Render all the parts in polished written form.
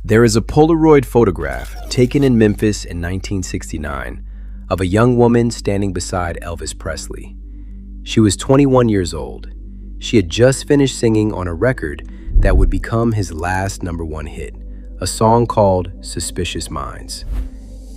There is a Polaroid photograph taken in Memphis in 1969 of a young woman standing beside Elvis Presley. She was 21 years old. She had just finished singing on a record that would become his last #1 hit, a song called Suspicious Minds.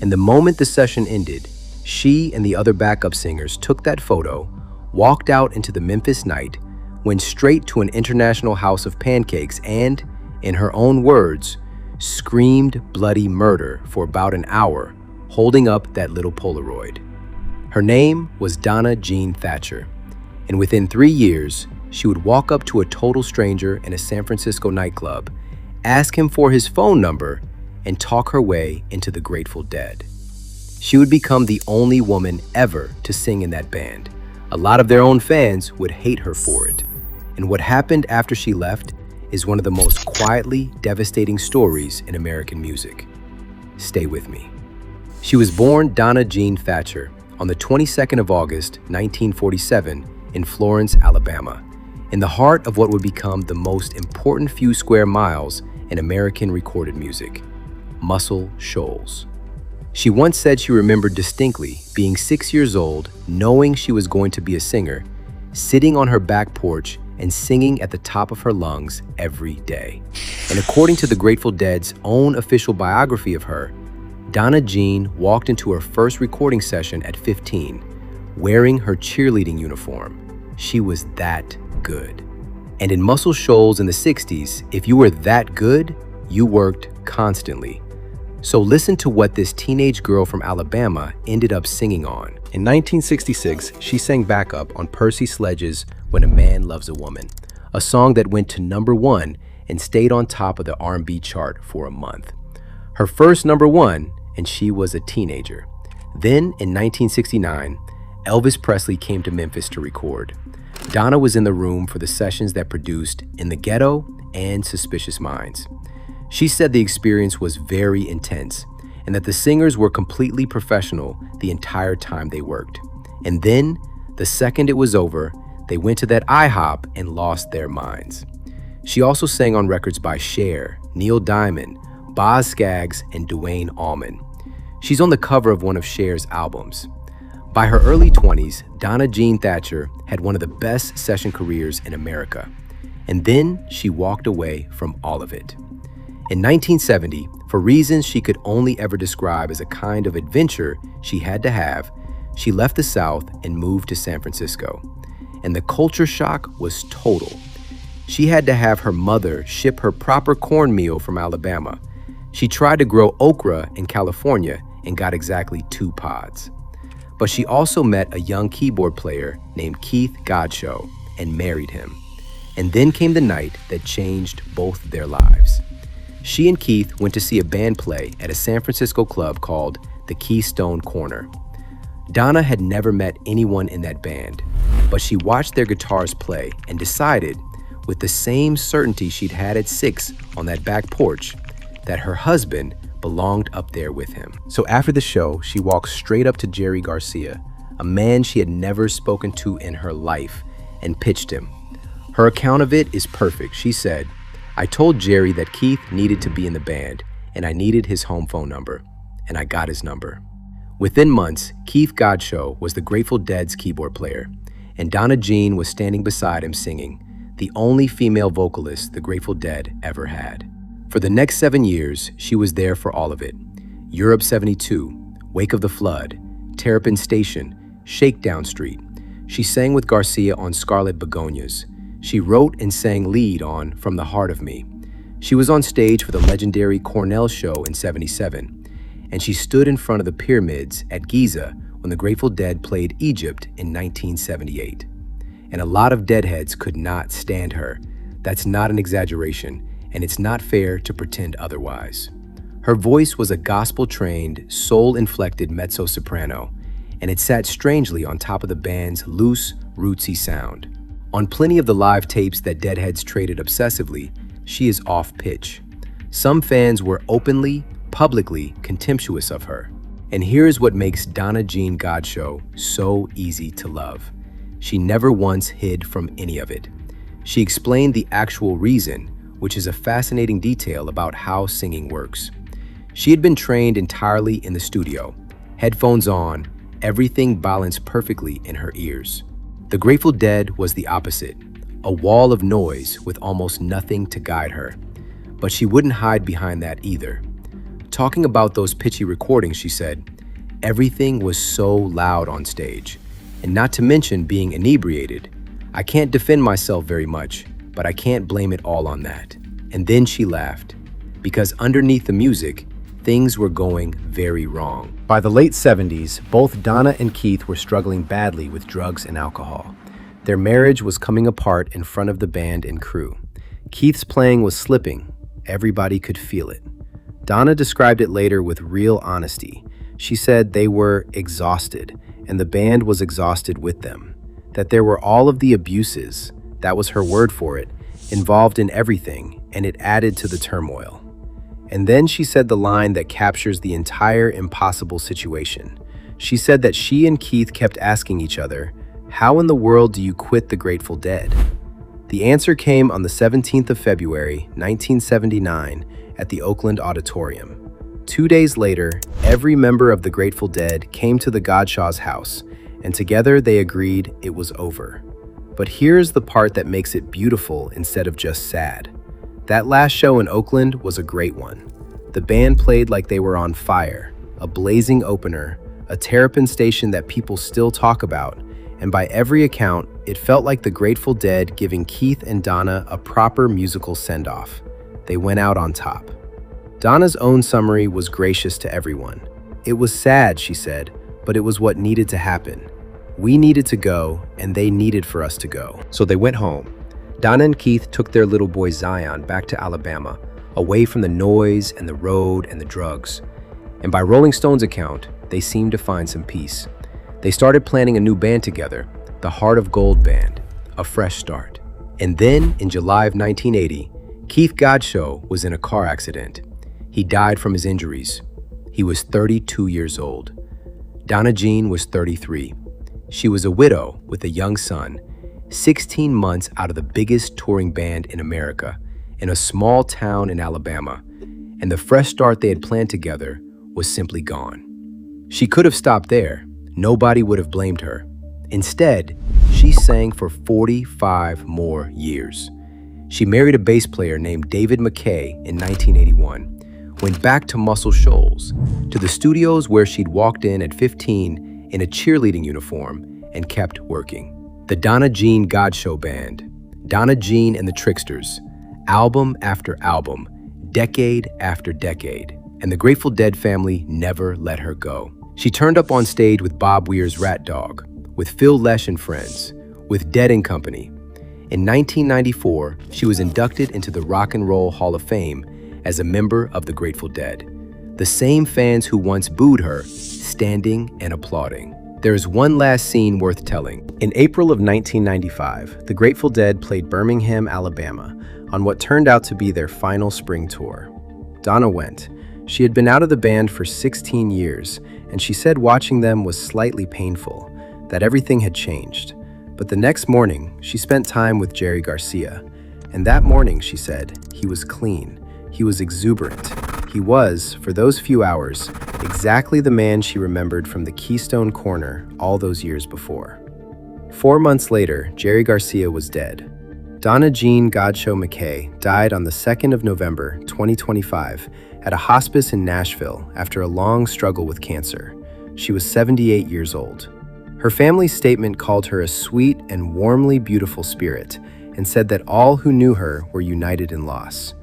And the moment the session ended, she and the other backup singers took that photo, walked out into the Memphis night, went straight to an international house of pancakes and, in her own words, screamed bloody murder for about an hour, holding up that little Polaroid. Her name was Donna Jean Godchaux, and within 3 years, she would walk up to a total stranger in a San Francisco nightclub, ask him for his phone number, and talk her way into the Grateful Dead. She would become the only woman ever to sing in that band. A lot of their own fans would hate her for it. And what happened after she left is one of the most quietly devastating stories in American music. Stay with me. She was born Donna Jean Godchaux on the 22nd of August, 1947 in Florence, Alabama, in the heart of what would become the most important few square miles in American recorded music, Muscle Shoals. She once said she remembered distinctly being 6 years old, knowing she was going to be a singer, sitting on her back porch and singing at the top of her lungs every day. And according to the Grateful Dead's own official biography of her, Donna Jean walked into her first recording session at 15, wearing her cheerleading uniform. She was that good. And in Muscle Shoals in the 60s, if you were that good, you worked constantly. So listen to what this teenage girl from Alabama ended up singing on. In 1966, she sang backup on Percy Sledge's When a Man Loves a Woman, a song that went to #1 and stayed on top of the R&B chart for a month. Her first #1, and she was a teenager. Then, in 1969, Elvis Presley came to Memphis to record. Donna was in the room for the sessions that produced In the Ghetto and Suspicious Minds. She said the experience was very intense and that the singers were completely professional the entire time they worked. And then, the second it was over, they went to that IHOP and lost their minds. She also sang on records by Cher, Neil Diamond, Boz Scaggs, and Duane Allman. She's on the cover of one of Cher's albums. By her early 20s, Donna Jean Godchaux had one of the best session careers in America. And then she walked away from all of it. In 1970, for reasons she could only ever describe as a kind of adventure she had to have, she left the South and moved to San Francisco. And the culture shock was total. She had to have her mother ship her proper cornmeal from Alabama. She tried to grow okra in California and got exactly 2 pods. But she also met a young keyboard player named Keith Godchaux and married him. And then came the night that changed both their lives. She and Keith went to see a band play at a San Francisco club called the Keystone Corner. Donna had never met anyone in that band, but she watched their guitars play and decided, with the same certainty she'd had at 6 on that back porch, that her husband belonged up there with him. So after the show, she walked straight up to Jerry Garcia, a man she had never spoken to in her life, and pitched him. Her account of it is perfect. She said, "I told Jerry that Keith needed to be in the band, and I needed his home phone number, and I got his number." Within months, Keith Godchaux was the Grateful Dead's keyboard player, and Donna Jean was standing beside him singing, the only female vocalist the Grateful Dead ever had. For the next 7 years, she was there for all of it. Europe 72, Wake of the Flood, Terrapin Station, Shakedown Street. She sang with Garcia on Scarlet Begonias. She wrote and sang lead on From the Heart of Me. She was on stage for the legendary Cornell show in '77. And she stood in front of the pyramids at Giza when the Grateful Dead played Egypt in 1978. And a lot of Deadheads could not stand her. That's not an exaggeration, and it's not fair to pretend otherwise. Her voice was a gospel-trained, soul-inflected mezzo-soprano, and it sat strangely on top of the band's loose, rootsy sound. On plenty of the live tapes that Deadheads traded obsessively, she is off-pitch. Some fans were openly, publicly contemptuous of her. And here's what makes Donna Jean Godchaux so easy to love. She never once hid from any of it. She explained the actual reason which is a fascinating detail about how singing works. She had been trained entirely in the studio, headphones on, everything balanced perfectly in her ears. The Grateful Dead was the opposite, a wall of noise with almost nothing to guide her. But she wouldn't hide behind that either. Talking about those pitchy recordings, she said, "Everything was so loud on stage, and not to mention being inebriated. I can't defend myself very much, but I can't blame it all on that." And then she laughed, because underneath the music, things were going very wrong. By the late 70s, both Donna and Keith were struggling badly with drugs and alcohol. Their marriage was coming apart in front of the band and crew. Keith's playing was slipping. Everybody could feel it. Donna described it later with real honesty. She said they were exhausted, and the band was exhausted with them. That there were all of the abuses, that was her word for it, involved in everything, and it added to the turmoil. And then she said the line that captures the entire impossible situation. She said that she and Keith kept asking each other, "How in the world do you quit the Grateful Dead?" The answer came on the 17th of February, 1979, at the Oakland Auditorium. 2 days later, every member of the Grateful Dead came to the Godchaux's house, and together they agreed it was over. But here's the part that makes it beautiful instead of just sad. That last show in Oakland was a great one. The band played like they were on fire, a blazing opener, a terrapin station that people still talk about, and by every account, it felt like the Grateful Dead giving Keith and Donna a proper musical send-off. They went out on top. Donna's own summary was gracious to everyone. "It was sad," she said, "but it was what needed to happen. We needed to go, and they needed for us to go." So they went home. Donna and Keith took their little boy Zion back to Alabama, away from the noise and the road and the drugs. And by Rolling Stone's account, they seemed to find some peace. They started planning a new band together, the Heart of Gold Band, a fresh start. And then, in July of 1980, Keith Godchaux was in a car accident. He died from his injuries. He was 32 years old. Donna Jean was 33. She was a widow with a young son, 16 months out of the biggest touring band in America, in a small town in Alabama, and the fresh start they had planned together was simply gone. She could have stopped there. Nobody would have blamed her. Instead, she sang for 45 more years. She married a bass player named David McKay in 1981, went back to Muscle Shoals, to the studios where she'd walked in at 15 in a cheerleading uniform and kept working. The Donna Jean Godchaux Band, Donna Jean and the Tricksters, album after album, decade after decade, and the Grateful Dead family never let her go. She turned up on stage with Bob Weir's Rat Dog, with Phil Lesh and Friends, with Dead and Company. In 1994, she was inducted into the Rock and Roll Hall of Fame as a member of the Grateful Dead. The same fans who once booed her, standing and applauding. There is one last scene worth telling. In April of 1995, the Grateful Dead played Birmingham, Alabama, on what turned out to be their final spring tour. Donna went. She had been out of the band for 16 years, and she said watching them was slightly painful, that everything had changed. But the next morning, she spent time with Jerry Garcia, and that morning, she said, he was clean, he was exuberant. He was, for those few hours, exactly the man she remembered from the Keystone Corner all those years before. 4 months later, Jerry Garcia was dead. Donna Jean Godchaux McKay died on the 2nd of November, 2025, at a hospice in Nashville after a long struggle with cancer. She was 78 years old. Her family's statement called her a sweet and warmly beautiful spirit and said that all who knew her were united in loss.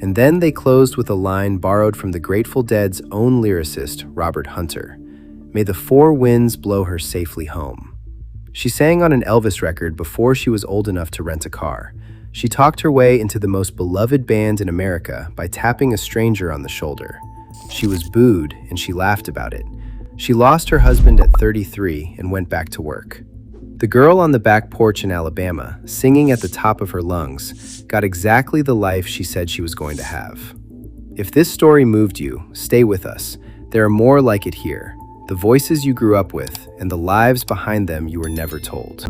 And then they closed with a line borrowed from the Grateful Dead's own lyricist, Robert Hunter. "May the four winds blow her safely home." She sang on an Elvis record before she was old enough to rent a car. She talked her way into the most beloved band in America by tapping a stranger on the shoulder. She was booed, and she laughed about it. She lost her husband at 33 and went back to work. The girl on the back porch in Alabama, singing at the top of her lungs, got exactly the life she said she was going to have. If this story moved you, stay with us. There are more like it here. The voices you grew up with and the lives behind them you were never told.